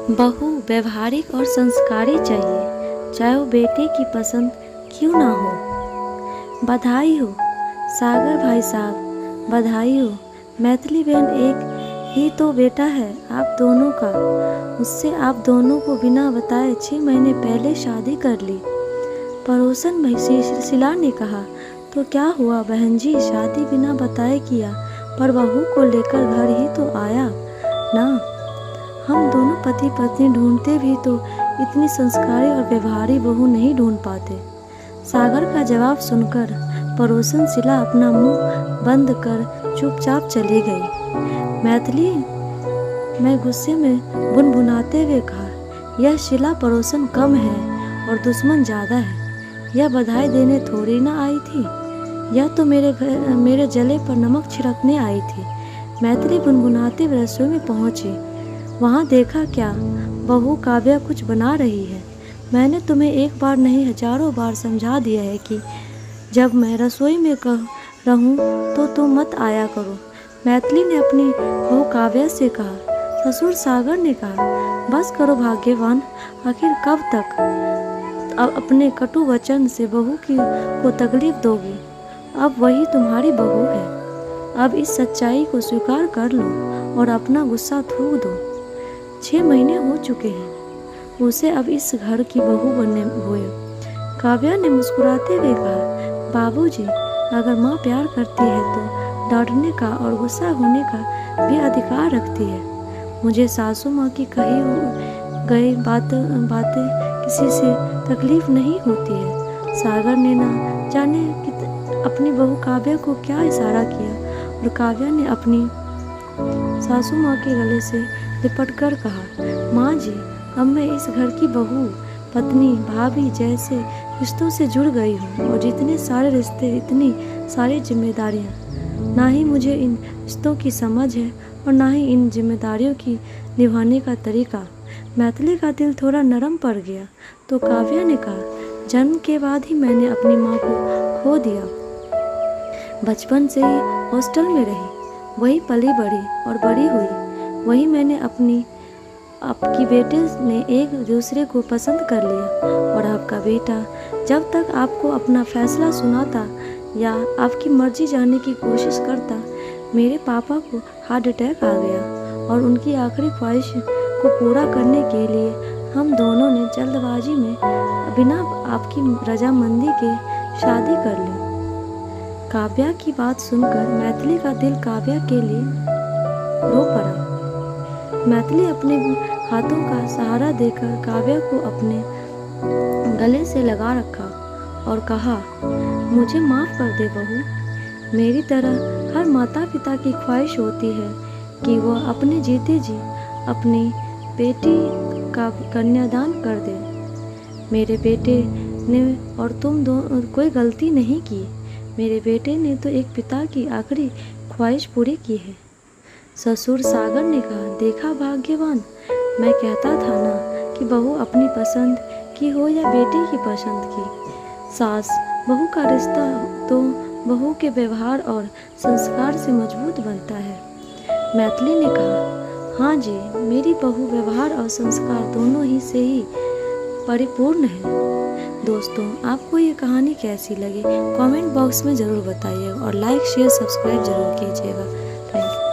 बहू व्यवहारिक और संस्कारी चाहिए, चाहे वो बेटे की पसंद क्यों ना हो। बधाई हो सागर भाई साहब, बधाई हो। मैथिली बहन एक ही तो बेटा है आप दोनों का, उससे आप दोनों को बिना बताए 6 महीने पहले शादी कर ली। पड़ोसन भैंसी शिला ने कहा, तो क्या हुआ बहन जी, शादी बिना बताए किया, पर बहू को लेकर घर ही तो आया ना। हम दोनों पति पत्नी ढूंढते भी तो इतनी संस्कारी और व्यवहारी बहू नहीं ढूंढ पाते। सागर का जवाब सुनकर पड़ोसन शिला अपना मुंह बंद कर चुपचाप चली गई। मैथिली मैं गुस्से में बुनबुनाते हुए कहा, यह शिला पड़ोसन कम है और दुश्मन ज़्यादा है। यह बधाई देने थोड़ी ना आई थी, यह तो मेरे जले पर नमक छिड़कने आई थी। मैथिली बुनबुनाते हुए रसोई में पहुंची। वहाँ देखा क्या, बहू काव्या कुछ बना रही है। मैंने तुम्हें एक बार नहीं हजारों बार समझा दिया है कि जब मैं रसोई में रहूं तो तुम मत आया करो। मैथिली ने अपनी बहू काव्या से कहा। ससुर सागर ने कहा, बस करो भाग्यवान, आखिर कब तक अब अपने कटु वचन से बहू को तकलीफ दोगी। अब वही तुम्हारी बहू है, अब इस सच्चाई को स्वीकार कर लो और अपना गुस्सा थूक दो। 6 महीने हो चुके हैं उसे अब इस घर की बहू बनने हुए। काव्या ने मुस्कुराते हुए कहा, बाबूजी, अगर माँ प्यार करती है तो डांटने का और गुस्सा होने का भी अधिकार रखती है। मुझे सासू माँ की कही गई बातें किसी से तकलीफ नहीं होती है। सागर ने ना जाने अपनी बहू काव्या को क्या इशारा किया और काव्या ने अपनी सासू माँ के गले से लिपट कर कहा, माँ जी, अब मैं इस घर की बहू, पत्नी, भाभी जैसे रिश्तों से जुड़ गई हूँ और जितने सारे रिश्ते, इतनी सारी जिम्मेदारियाँ। ना ही मुझे इन रिश्तों की समझ है और ना ही इन जिम्मेदारियों की निभाने का तरीका। मैथिली का दिल थोड़ा नरम पड़ गया तो काव्या ने कहा, जन्म के बाद ही मैंने अपनी माँ को खो दिया। बचपन से ही हॉस्टल में रही, वही पली बड़ी और बड़ी हुई। वही मैंने आपकी बेटे ने एक दूसरे को पसंद कर लिया और आपका बेटा जब तक आपको अपना फैसला सुनाता या आपकी मर्जी जानने की कोशिश करता, मेरे पापा को हार्ट अटैक आ गया और उनकी आखिरी ख्वाहिश को पूरा करने के लिए हम दोनों ने जल्दबाजी में बिना आपकी रजामंदी के शादी कर ली। काव्या की बात सुनकर मैथिली का दिल काव्या के लिए रो पड़ा। मैथिली अपने हाथों का सहारा देकर काव्या को अपने गले से लगा रखा और कहा, मुझे माफ़ कर दे बहू। मेरी तरह हर माता पिता की ख्वाहिश होती है कि वह अपने जीते जी अपनी बेटी का कन्यादान कर दे। मेरे बेटे ने और तुम कोई गलती नहीं की। मेरे बेटे ने तो एक पिता की आखिरी ख्वाहिश पूरी की है। ससुर सागर ने कहा, देखा भाग्यवान, मैं कहता था ना कि बहू अपनी पसंद की हो या बेटे की पसंद की। सास बहू का रिश्ता तो बहू के व्यवहार और संस्कार से मजबूत बनता है। मैथिली ने कहा, हाँ जी, मेरी बहू व्यवहार और संस्कार दोनों ही से ही परिपूर्ण है। दोस्तों, आपको ये कहानी कैसी लगी कमेंट बॉक्स में ज़रूर बताइएगा और लाइक शेयर सब्सक्राइब ज़रूर कीजिएगा। Thank you.